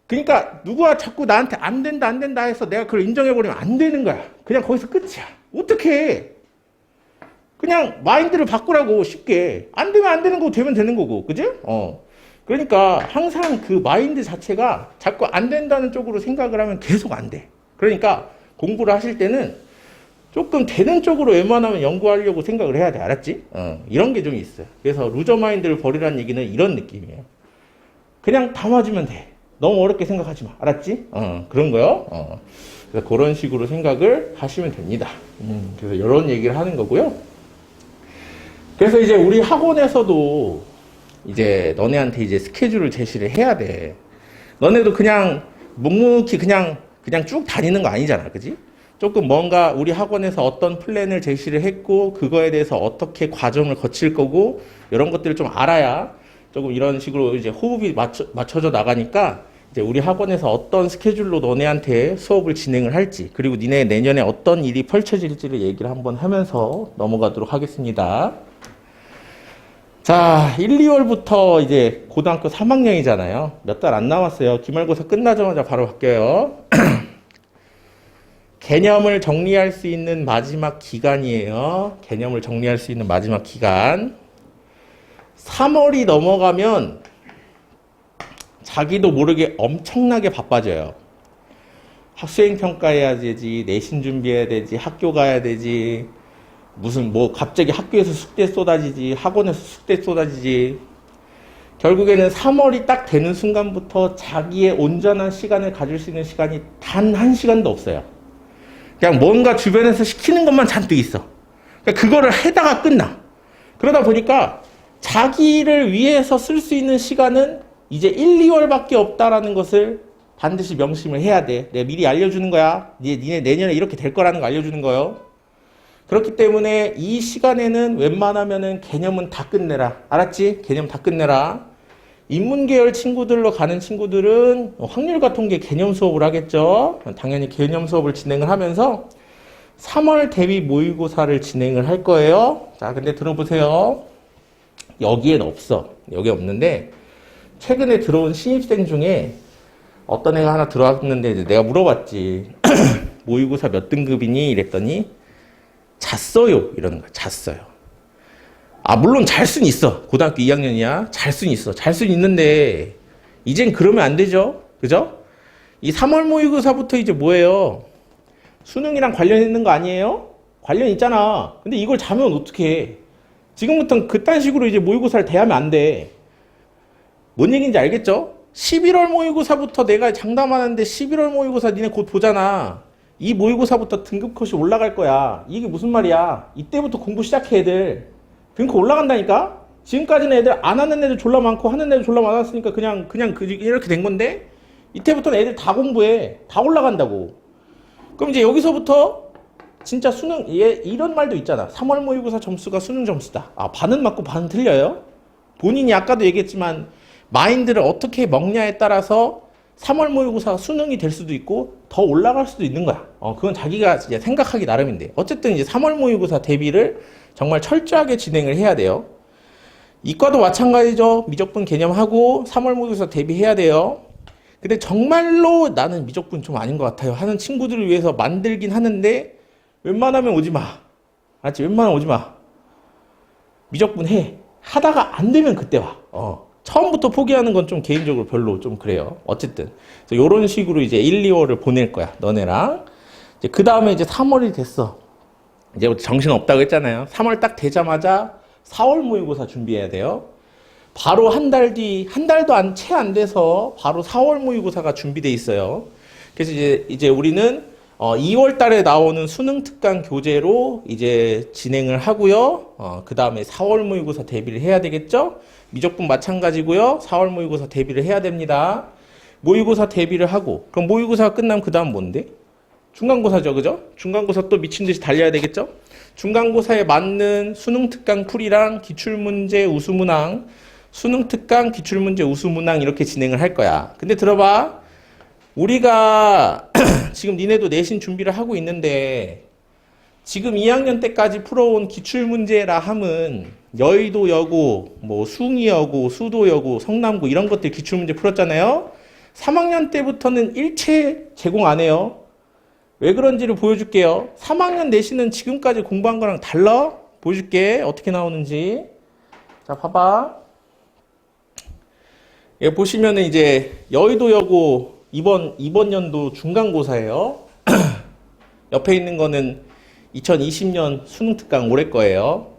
그러니까 누가 자꾸 나한테 안 된다 해서 내가 그걸 인정해버리면 안 되는 거야. 그냥 거기서 끝이야. 어떻게 해? 그냥 마인드를 바꾸라고. 쉽게. 안 되면 안 되는 거고 되면 되는 거고. 그지? 그러니까 항상 그 마인드 자체가 자꾸 안 된다는 쪽으로 생각을 하면 계속 안 돼. 그러니까 공부를 하실 때는 조금 되는 쪽으로 웬만하면 연구하려고 생각을 해야 돼. 알았지? 이런 게 좀 있어요. 그래서 루저 마인드를 버리라는 얘기는 이런 느낌이에요. 그냥 다 맞으면 돼. 너무 어렵게 생각하지 마. 알았지? 그런 거요. 그래서 그런 식으로 생각을 하시면 됩니다. 그래서 이런 얘기를 하는 거고요. 그래서 이제 우리 학원에서도 이제 너네한테 이제 스케줄을 제시를 해야 돼. 너네도 그냥 묵묵히 그냥 쭉 다니는 거 아니잖아. 그지? 조금 뭔가 우리 학원에서 어떤 플랜을 제시를 했고 그거에 대해서 어떻게 과정을 거칠 거고 이런 것들을 좀 알아야 조금 이런 식으로 이제 호흡이 맞춰져 나가니까 이제 우리 학원에서 어떤 스케줄로 너네한테 수업을 진행을 할지 그리고 니네 내년에 어떤 일이 펼쳐질지를 얘기를 한번 하면서 넘어가도록 하겠습니다. 자, 1, 2월부터 이제 고등학교 3학년이잖아요. 몇 달 안 남았어요. 기말고사 끝나자마자 바로 바뀌어요. 개념을 정리할 수 있는 마지막 기간이에요. 개념을 정리할 수 있는 마지막 기간. 3월이 넘어가면 자기도 모르게 엄청나게 바빠져요. 학수행평가해야 되지, 내신 준비해야 되지, 학교 가야 되지, 무슨 갑자기 학교에서 숙제 쏟아지지, 학원에서 숙제 쏟아지지. 결국에는 3월이 딱 되는 순간부터 자기의 온전한 시간을 가질 수 있는 시간이 단 1시간도 없어요. 그냥 뭔가 주변에서 시키는 것만 잔뜩 있어. 그러니까 그거를 해다가 끝나. 그러다 보니까 자기를 위해서 쓸 수 있는 시간은 이제 1, 2월밖에 없다라는 것을 반드시 명심을 해야 돼. 내가 미리 알려주는 거야. 니네 내년에 이렇게 될 거라는 거 알려주는 거예요. 그렇기 때문에 이 시간에는 웬만하면은 개념은 다 끝내라. 알았지? 개념 다 끝내라. 인문계열 친구들로 가는 친구들은 확률과 통계 개념 수업을 하겠죠. 당연히 개념 수업을 진행을 하면서 3월 대비 모의고사를 진행을 할 거예요. 자, 근데 들어보세요. 여기엔 없어. 여기 없는데 최근에 들어온 신입생 중에 어떤 애가 하나 들어왔는데 내가 물어봤지. 모의고사 몇 등급이니? 이랬더니 잤어요. 이러는 거야. 잤어요. 아, 물론 잘 순 있어. 고등학교 2학년이야. 잘 순 있어. 잘 순 있는데 이젠 그러면 안 되죠. 그죠? 이 3월 모의고사부터 이제 뭐예요? 수능이랑 관련 있는 거 아니에요? 관련 있잖아. 근데 이걸 자면 어떡해. 지금부터는 그딴 식으로 이제 모의고사를 대하면 안 돼. 뭔 얘기인지 알겠죠? 11월 모의고사부터 내가 장담하는데 11월 모의고사 니네 곧 보잖아. 이 모의고사부터 등급 컷이 올라갈 거야. 이게 무슨 말이야? 이때부터 공부 시작해 애들. 등급 올라간다니까? 지금까지는 애들 안 하는 애들 졸라 많고 하는 애들 졸라 많았으니까 그냥 이렇게 된 건데 이때부터는 애들 다 공부해. 다 올라간다고. 그럼 이제 여기서부터 진짜 수능 이런 말도 있잖아. 3월 모의고사 점수가 수능 점수다. 아, 반은 맞고 반은 틀려요? 본인이 아까도 얘기했지만 마인드를 어떻게 먹냐에 따라서 3월 모의고사가 수능이 될 수도 있고 더 올라갈 수도 있는 거야. 그건 자기가 이제 생각하기 나름인데 어쨌든 이제 3월 모의고사 대비를 정말 철저하게 진행을 해야 돼요. 이과도 마찬가지죠. 미적분 개념하고 3월 모의고사 대비해야 돼요. 근데 정말로 나는 미적분 좀 아닌 것 같아요 하는 친구들을 위해서 만들긴 하는데 웬만하면 오지 마. 알았지? 웬만하면 오지 마. 미적분 해. 하다가 안 되면 그때 와. 처음부터 포기하는 건 좀 개인적으로 별로 좀 그래요. 어쨌든. 이런 식으로 이제 1, 2월을 보낼 거야. 너네랑. 이제 그 다음에 이제 3월이 됐어. 이제 정신 없다고 했잖아요. 3월 딱 되자마자 4월 모의고사 준비해야 돼요. 바로 한 달 뒤, 한 달도 채 안 돼서 바로 4월 모의고사가 준비돼 있어요. 그래서 이제 우리는 2월 달에 나오는 수능 특강 교재로 이제 진행을 하고요. 그 다음에 4월 모의고사 대비를 해야 되겠죠? 미적분 마찬가지고요. 4월 모의고사 대비를 해야 됩니다. 모의고사 대비를 하고, 그럼 모의고사가 끝나면 그 다음 뭔데? 중간고사죠, 그죠? 중간고사 또 미친 듯이 달려야 되겠죠? 중간고사에 맞는 수능 특강 풀이랑 기출문제 우수문항, 수능 특강 기출문제 우수문항 이렇게 진행을 할 거야. 근데 들어봐. 우리가 지금 니네도 내신 준비를 하고 있는데 지금 2학년 때까지 풀어온 기출문제라 함은 여의도여고, 뭐 숭이여고, 수도여고, 성남고 이런 것들 기출문제 풀었잖아요. 3학년 때부터는 일체 제공 안 해요. 왜 그런지를 보여줄게요. 3학년 내신은 지금까지 공부한 거랑 달라? 보여줄게. 어떻게 나오는지. 자, 봐봐. 여기 보시면은 이제 여의도여고 이번 연도 중간고사예요. 옆에 있는 거는 2020년 수능 특강 올해 거예요.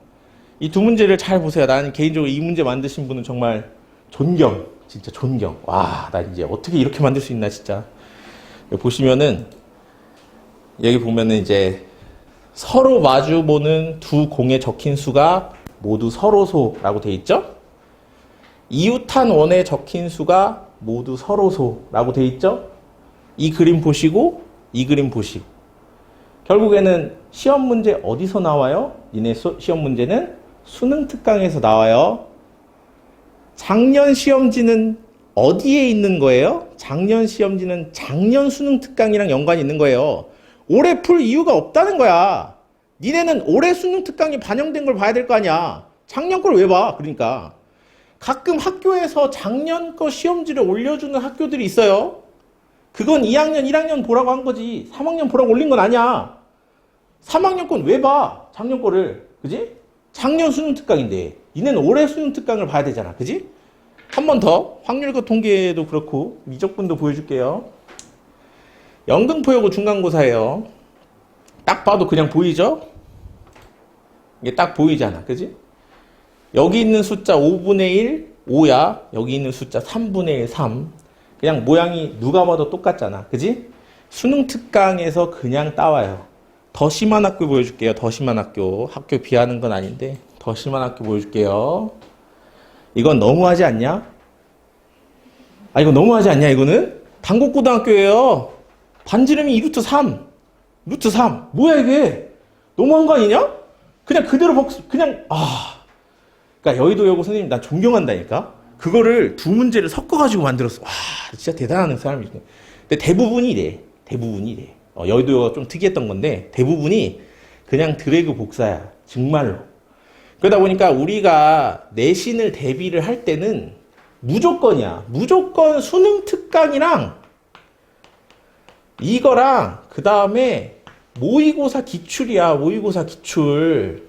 이 두 문제를 잘 보세요. 나는 개인적으로 이 문제 만드신 분은 정말 존경. 진짜 존경. 와, 나 이제 어떻게 이렇게 만들 수 있나 진짜. 여기 보시면은 여기 보면은 이제 서로 마주보는 두 공에 적힌 수가 모두 서로소라고 돼 있죠? 이웃한 원에 적힌 수가 모두 서로소라고 돼 있죠? 이 그림 보시고 이 그림 보시고 결국에는 시험 문제 어디서 나와요? 니네 시험 문제는 수능 특강에서 나와요. 작년 시험지는 어디에 있는 거예요? 작년 시험지는 작년 수능 특강이랑 연관이 있는 거예요. 올해 풀 이유가 없다는 거야. 니네는 올해 수능 특강이 반영된 걸 봐야 될 거 아니야. 작년 걸 왜 봐? 그러니까. 가끔 학교에서 작년 거 시험지를 올려주는 학교들이 있어요. 그건 2학년, 1학년 보라고 한 거지 3학년 보라고 올린 건 아니야. 3학년 건 왜 봐? 작년 거를. 그지? 작년 수능 특강인데 니네는 올해 수능 특강을 봐야 되잖아. 그지? 한 번 더 확률과 통계도 그렇고 미적분도 보여줄게요. 영등포여고 중간고사예요. 딱 봐도 그냥 보이죠? 이게 딱 보이잖아. 그지? 여기 있는 숫자 5분의 1, 5야. 여기 있는 숫자 3분의 1, 3. 그냥 모양이 누가 봐도 똑같잖아. 그지? 수능 특강에서 그냥 따와요. 더 심한 학교 보여줄게요. 더 심한 학교. 학교 비하는 건 아닌데 더 심한 학교 보여줄게요. 이건 너무하지 않냐? 아, 이거 너무하지 않냐, 이거는? 단국고등학교예요. 반지름이 2루트 3. 루트 3. 뭐야, 이게? 너무한 거 아니냐? 그냥 그대로 그냥, 그러니까 여의도여고 선생님, 난 존경한다니까? 그거를 두 문제를 섞어가지고 만들었어. 와, 진짜 대단한 사람이지. 근데 대부분이 이래. 대부분이 이래. 여의도여고가 좀 특이했던 건데, 대부분이 그냥 드래그 복사야. 정말로. 그러다 보니까 우리가 내신을 대비를 할 때는 무조건이야. 무조건 수능 특강이랑 이거랑 그 다음에 모의고사 기출이야. 모의고사 기출.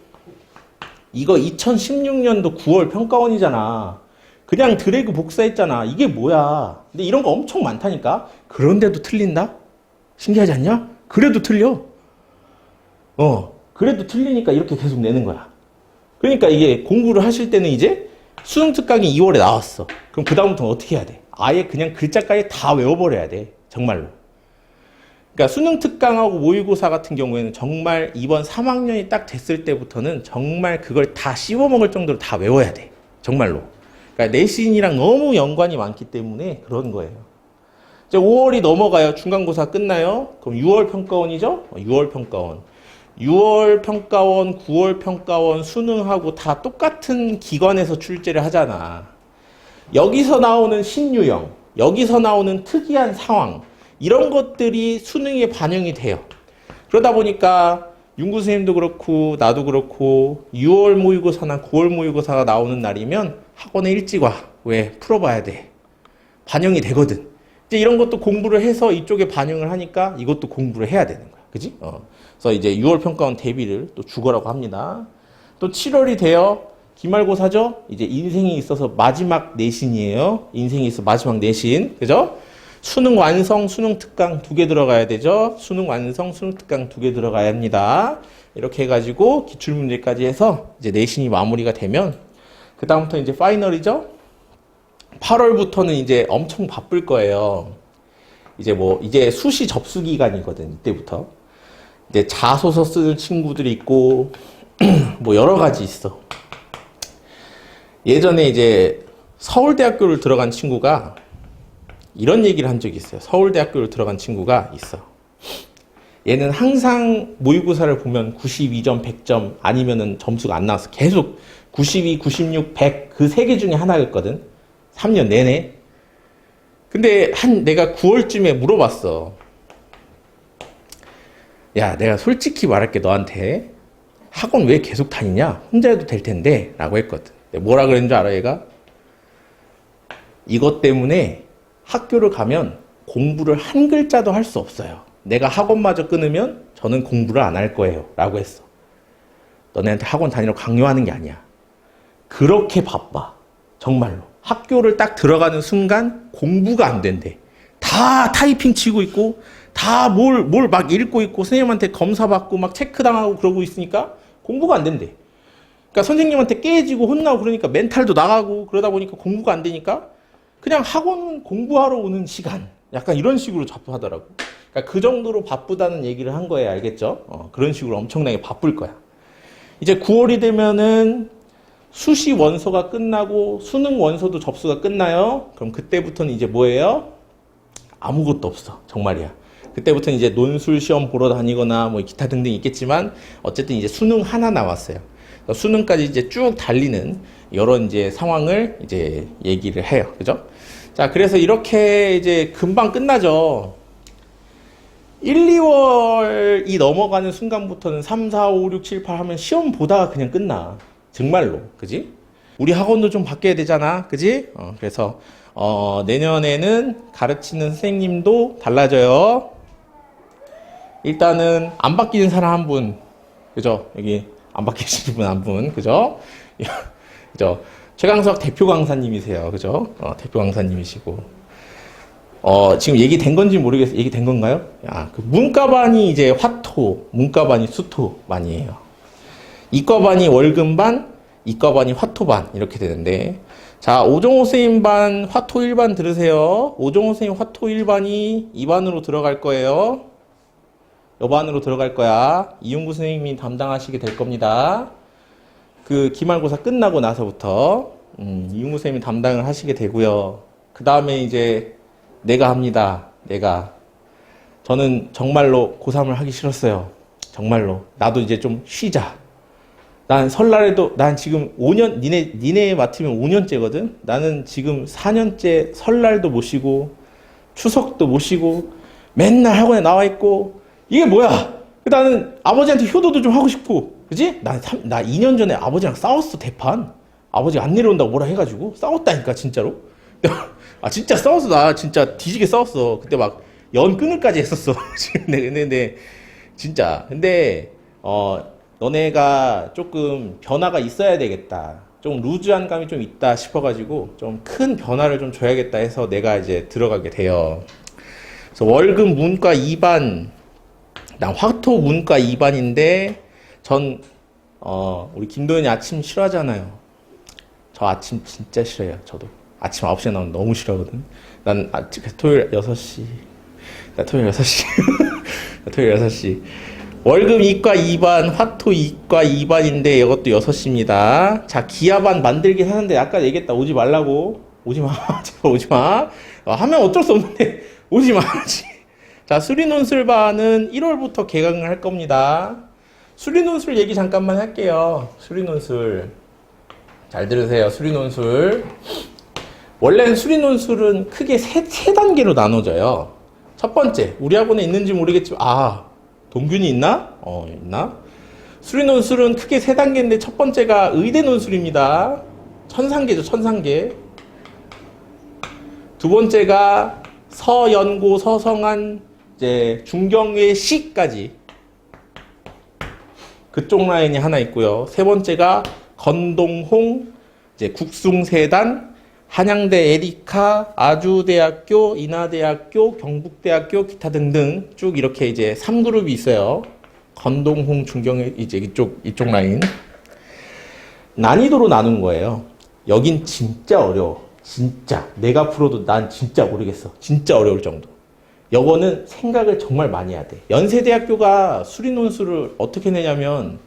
이거 2016년도 9월 평가원이잖아. 그냥 드래그 복사했잖아. 이게 뭐야. 근데 이런 거 엄청 많다니까. 그런데도 틀린다? 신기하지 않냐? 그래도 틀려. 그래도 틀리니까 이렇게 계속 내는 거야. 그러니까 이게 공부를 하실 때는 이제 수능 특강이 2월에 나왔어. 그럼 그 다음부터는 어떻게 해야 돼? 아예 그냥 글자까지 다 외워버려야 돼. 정말로. 그러니까 수능 특강하고 모의고사 같은 경우에는 정말 이번 3학년이 딱 됐을 때부터는 정말 그걸 다 씹어먹을 정도로 다 외워야 돼. 정말로. 그러니까 내신이랑 너무 연관이 많기 때문에 그런 거예요. 이제 5월이 넘어가요. 중간고사 끝나요. 그럼 6월 평가원이죠? 6월 평가원. 6월 평가원, 9월 평가원, 수능하고 다 똑같은 기관에서 출제를 하잖아. 여기서 나오는 신유형, 여기서 나오는 특이한 상황, 이런 것들이 수능에 반영이 돼요. 그러다 보니까 윤구 선생님도 그렇고 나도 그렇고 6월 모의고사나 9월 모의고사가 나오는 날이면 학원에 일찍 와. 왜? 풀어봐야 돼. 반영이 되거든. 이제 이런 것도 공부를 해서 이쪽에 반영을 하니까 이것도 공부를 해야 되는 거야. 그지? 그래서 이제 6월 평가원 대비를 또 주거라고 합니다. 또 7월이 돼요. 기말고사죠? 이제 인생이 있어서 마지막 내신이에요. 인생이 있어 마지막 내신. 그죠? 수능 완성, 수능 특강 2개 들어가야 되죠? 수능 완성, 수능 특강 2개 들어가야 합니다. 이렇게 해가지고 기출문제까지 해서 이제 내신이 마무리가 되면 그다음부터 이제 파이널이죠? 8월부터는 이제 엄청 바쁠 거예요. 이제 수시 접수 기간이거든, 이때부터. 이제 자소서 쓰는 친구들이 있고, 여러 가지 있어. 예전에 이제 서울대학교를 들어간 친구가 이런 얘기를 한 적이 있어요. 서울대학교를 들어간 친구가 있어. 얘는 항상 모의고사를 보면 92점, 100점 아니면은 점수가 안 나왔어. 계속 92, 96, 100 그 세 개 중에 하나였거든. 3년 내내. 근데 내가 9월쯤에 물어봤어. 야, 내가 솔직히 말할게 너한테. 학원 왜 계속 다니냐? 혼자 해도 될 텐데 라고 했거든. 뭐라 그랬는 줄 알아 얘가? 이것 때문에 학교를 가면 공부를 한 글자도 할 수 없어요. 내가 학원마저 끊으면 저는 공부를 안 할 거예요 라고 했어. 너네한테 학원 다니라고 강요하는 게 아니야. 그렇게 바빠. 정말로. 학교를 딱 들어가는 순간 공부가 안 된대. 다 타이핑 치고 있고 다 뭘 막 읽고 있고 선생님한테 검사받고 막 체크당하고 그러고 있으니까 공부가 안 된대. 그러니까 선생님한테 깨지고 혼나고 그러니까 멘탈도 나가고 그러다 보니까 공부가 안 되니까 그냥 학원 공부하러 오는 시간 약간 이런 식으로 잡하더라고. 그러니까 그 정도로 바쁘다는 얘기를 한 거예요. 알겠죠? 그런 식으로 엄청나게 바쁠 거야. 이제 9월이 되면은 수시 원서가 끝나고 수능 원서도 접수가 끝나요. 그럼 그때부터는 이제 뭐예요? 아무것도 없어. 정말이야. 그때부터는 이제 논술 시험 보러 다니거나 기타 등등 있겠지만 어쨌든 이제 수능 하나 남았어요. 수능까지 이제 쭉 달리는 이런 이제 상황을 이제 얘기를 해요. 그죠? 자, 그래서 이렇게 이제 금방 끝나죠. 1, 2월이 넘어가는 순간부터는 3, 4, 5, 6, 7, 8 하면 시험 보다가 그냥 끝나. 정말로. 그지? 우리 학원도 좀 바뀌어야 되잖아. 그지? 그래서 내년에는 가르치는 선생님도 달라져요. 일단은 안 바뀌는 사람 한 분. 그죠? 여기 안 바뀌시는 분 한 분. 그죠? 그죠? 최강석 대표 강사님이세요. 그죠? 대표 강사님이시고. 지금 얘기된 건지 모르겠어요. 얘기된 건가요? 그 문과반이 이제 화토, 문과반이 수토반이에요. 이과반이 월금반, 이과반이 화토반 이렇게 되는데, 자, 오정호 선생님 반 화토 1반 들으세요. 오정호 선생님 화토 1반이 2반으로 들어갈 거예요. 요 반으로 들어갈 거야. 이용구 선생님이 담당하시게 될 겁니다. 그 기말고사 끝나고 나서부터 이용구 선생님이 담당을 하시게 되고요. 그 다음에 이제 내가 합니다. 저는 정말로 고3을 하기 싫었어요. 정말로. 나도 이제 좀 쉬자. 난 설날에도, 난 지금 5년, 니네 맡으면 5년째거든? 나는 지금 4년째 설날도 못 쉬고, 추석도 못 쉬고, 맨날 학원에 나와 있고, 이게 뭐야? 나는 아버지한테 효도도 좀 하고 싶고, 그지? 나 2년 전에 아버지랑 싸웠어, 대판. 아버지가 안 내려온다고 뭐라 해가지고, 싸웠다니까, 진짜로. 아, 진짜 싸웠어. 나 진짜 뒤지게 싸웠어. 그때 막 연 끊을까지 했었어. 근데, 진짜. 근데, 너네가 조금 변화가 있어야 되겠다. 좀 루즈한 감이 좀 있다 싶어가지고 좀 큰 변화를 좀 줘야겠다 해서 내가 이제 들어가게 돼요. 그래서 월급 문과 2반, 난 화토 문과 2반인데 우리 김도현이 아침 싫어하잖아요. 저 아침 진짜 싫어요. 저도 아침 9시에 나오면 너무 싫어하거든. 난 토요일 6시. 토요일 6시. 토요일 6시. 월급 이과 2반, 화토 이과 2반인데 이것도 6시입니다. 자, 기하반 만들긴 하는데 아까 얘기했다. 오지 말라고. 오지 마. 제발 오지 마. 하면 어쩔 수 없는데 오지 말지. 자, 수리논술반은 1월부터 개강을 할 겁니다. 수리논술 얘기 잠깐만 할게요. 수리논술. 잘 들으세요. 수리논술. 원래는 수리논술은 크게 세 단계로 나눠져요. 첫 번째, 우리 학원에 있는지 모르겠지만, 동균이 있나? 있나? 수리논술은 크게 세 단계인데 첫 번째가 의대논술입니다. 천상계죠, 천상계. 두 번째가 서연고, 서성한, 이제 중경외시까지 그쪽 라인이 하나 있고요. 세 번째가 건동홍, 이제 국숭세단, 한양대 에리카, 아주대학교, 인하대학교, 경북대학교, 기타 등등 쭉 이렇게 이제 3그룹이 있어요. 건동홍, 중경의 이제 이쪽 라인. 난이도로 나눈 거예요. 여긴 진짜 어려워. 진짜. 내가 풀어도 난 진짜 모르겠어. 진짜 어려울 정도. 요거는 생각을 정말 많이 해야 돼. 연세대학교가 수리논술을 어떻게 내냐면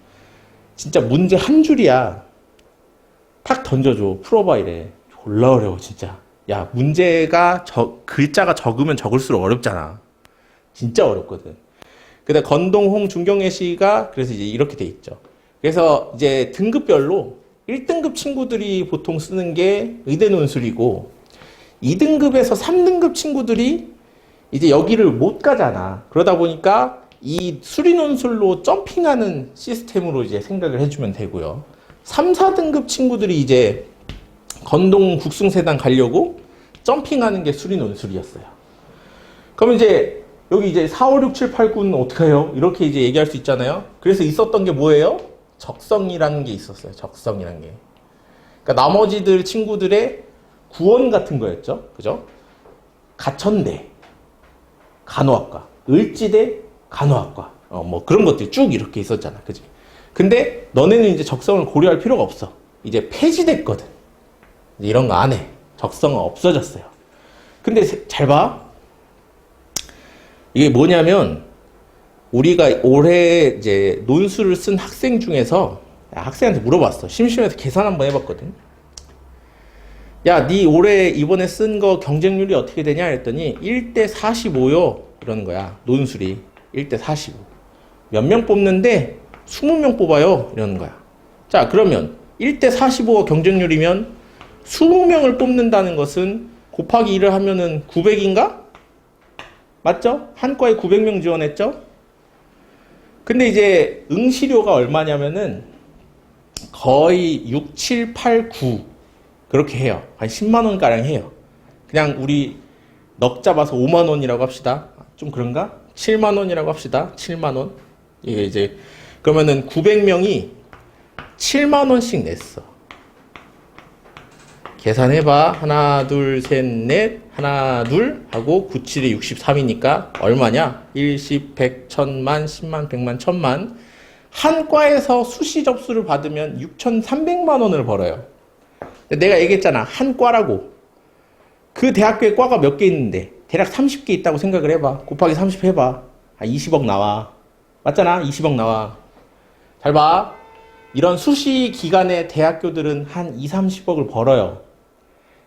진짜 문제 한 줄이야. 탁 던져줘. 풀어봐 이래. 졸라 어려워 진짜. 야, 문제가 글자가 적으면 적을수록 어렵잖아. 진짜 어렵거든. 근데 건동홍, 중경예시가 그래서 이제 이렇게 돼 있죠. 그래서 이제 등급별로 1등급 친구들이 보통 쓰는 게 의대 논술이고 2등급에서 3등급 친구들이 이제 여기를 못 가잖아. 그러다 보니까 이 수리 논술로 점핑하는 시스템으로 이제 생각을 해주면 되고요. 3, 4등급 친구들이 이제 건동 국승세단 가려고 점핑하는 게 수리 논술이었어요. 그럼 이제 여기 이제 4, 5, 6, 7, 8, 9는 어떻게 해요? 이렇게 이제 얘기할 수 있잖아요. 그래서 있었던 게 뭐예요? 적성이라는 게 있었어요. 적성이라는 게. 그러니까 나머지들 친구들의 구원 같은 거였죠. 그죠? 가천대, 간호학과, 을지대, 간호학과. 뭐 그런 것들이 쭉 이렇게 있었잖아. 그지? 근데 너네는 이제 적성을 고려할 필요가 없어. 이제 폐지됐거든. 이런 거 안 해. 적성은 없어졌어요. 근데 잘 봐. 이게 뭐냐면 우리가 올해 이제 논술을 쓴 학생 중에서 학생한테 물어봤어. 심심해서 계산 한번 해봤거든. 야, 니 올해 이번에 쓴 거 경쟁률이 어떻게 되냐 했더니 1대 45요. 이러는 거야. 논술이 1대 45. 몇 명 뽑는데 20명 뽑아요. 이러는 거야. 자, 그러면 1대 45가 경쟁률이면 20명을 뽑는다는 것은 곱하기 1을 하면은 900인가? 맞죠? 한 과에 900명 지원했죠? 근데 이제 응시료가 얼마냐면은 거의 6, 7, 8, 9 그렇게 해요. 한 10만 원가량 해요. 그냥 우리 넉 잡아서 5만 원이라고 합시다. 좀 그런가? 7만 원이라고 합시다. 7만 원. 이게 이제 그러면은 900명이 7만 원씩 냈어. 계산해봐. 하나, 둘, 셋, 넷. 하나, 둘 하고 9, 7에 63이니까 얼마냐? 1, 10, 100, 1000만, 10만, 100만, 1000만. 한 과에서 수시 접수를 받으면 6,300만 원을 벌어요. 내가 얘기했잖아. 한 과라고. 그 대학교에 과가 몇 개 있는데 대략 30개 있다고 생각을 해봐. 곱하기 30 해봐. 20억 나와. 맞잖아. 20억 나와. 잘 봐. 이런 수시 기간의 대학교들은 한 2, 30억을 벌어요.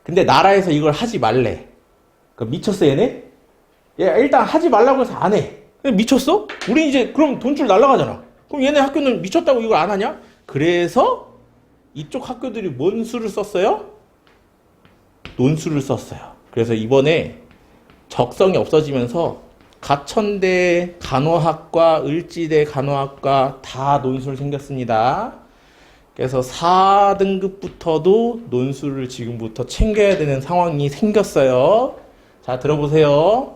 근데 나라에서 이걸 하지 말래. 미쳤어 얘네? 얘 일단 하지 말라고 해서 안 해. 미쳤어? 우리 이제 그럼 돈줄 날라가잖아. 그럼 얘네 학교는 미쳤다고 이걸 안 하냐? 그래서 이쪽 학교들이 뭔 수를 썼어요? 논술을 썼어요. 그래서 이번에 적성이 없어지면서 가천대 간호학과, 을지대 간호학과 다 논술 생겼습니다. 그래서 4등급부터도 논술을 지금부터 챙겨야 되는 상황이 생겼어요. 자, 들어보세요.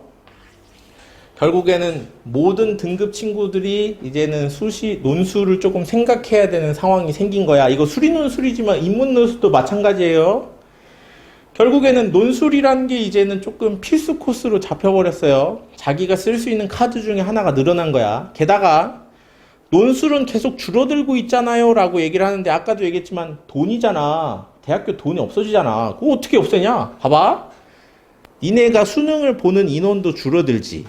결국에는 모든 등급 친구들이 이제는 논술을 조금 생각해야 되는 상황이 생긴 거야. 이거 수리논술이지만 인문논술도 마찬가지예요. 결국에는 논술이라는 게 이제는 조금 필수 코스로 잡혀버렸어요. 자기가 쓸 수 있는 카드 중에 하나가 늘어난 거야. 게다가 논술은 계속 줄어들고 있잖아요 라고 얘기를 하는데 아까도 얘기했지만 돈이잖아. 대학교 돈이 없어지잖아. 그거 어떻게 없애냐? 봐봐. 니네가 수능을 보는 인원도 줄어들지.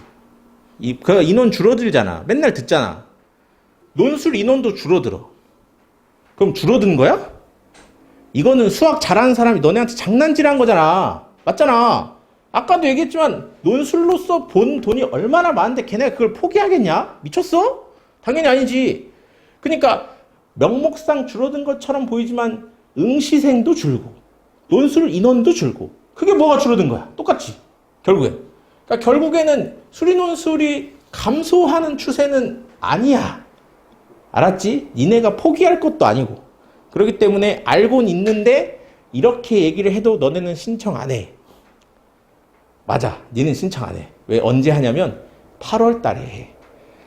그 인원 줄어들잖아. 맨날 듣잖아. 논술 인원도 줄어들어. 그럼 줄어든 거야? 이거는 수학 잘하는 사람이 너네한테 장난질한 거잖아. 맞잖아. 아까도 얘기했지만 논술로서 본 돈이 얼마나 많은데 걔네가 그걸 포기하겠냐? 미쳤어? 당연히 아니지. 그러니까 명목상 줄어든 것처럼 보이지만 응시생도 줄고 논술 인원도 줄고 그게 뭐가 줄어든 거야? 똑같지. 결국엔. 그러니까 결국에는 수리논술이 감소하는 추세는 아니야. 알았지? 니네가 포기할 것도 아니고. 그렇기 때문에 알고는 있는데 이렇게 얘기를 해도 너네는 신청 안 해. 맞아. 니는 신청 안 해. 왜? 언제 하냐면 8월 달에 해.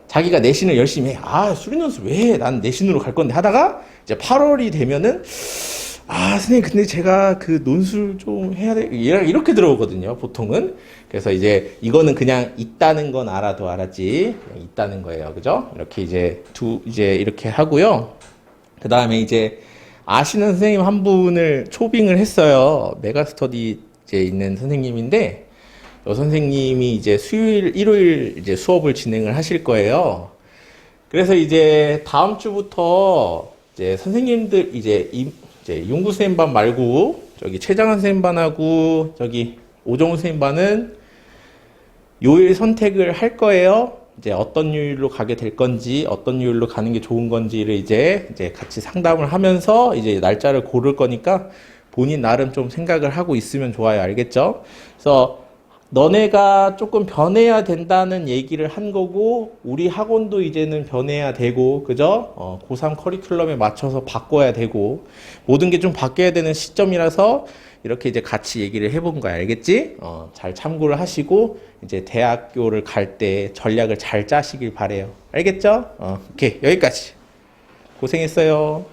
자기가 내신을 열심히 해. 아, 수리논술 왜 해? 난 내신으로 갈 건데 하다가 이제 8월이 되면은 선생님 근데 제가 그 논술 좀 해야 돼. 이렇게 들어오거든요. 보통은. 그래서 이제 이거는 그냥 있다는 건 알아도 알았지. 그냥 있다는 거예요. 그죠? 이렇게 이제 이제 이렇게 하고요. 그 다음에 이제 아시는 선생님 한 분을 초빙을 했어요. 메가스터디 이제 있는 선생님인데, 이 선생님이 이제 수요일, 일요일 이제 수업을 진행을 하실 거예요. 그래서 이제 다음 주부터 이제 선생님들 이제 윤구 선생님 반 말고 저기 최장한 선생님 반하고 저기 오정우 선생님 반은 요일 선택을 할 거예요. 이제 어떤 요일로 가게 될 건지, 어떤 요일로 가는 게 좋은 건지를 이제 같이 상담을 하면서 이제 날짜를 고를 거니까 본인 나름 좀 생각을 하고 있으면 좋아요. 알겠죠? 그래서 너네가 조금 변해야 된다는 얘기를 한 거고, 우리 학원도 이제는 변해야 되고, 그죠? 고3 커리큘럼에 맞춰서 바꿔야 되고, 모든 게 좀 바뀌어야 되는 시점이라서 이렇게 이제 같이 얘기를 해본 거야. 알겠지? 잘 참고를 하시고, 이제 대학교를 갈 때 전략을 잘 짜시길 바래요. 알겠죠? 오케이. 여기까지. 고생했어요.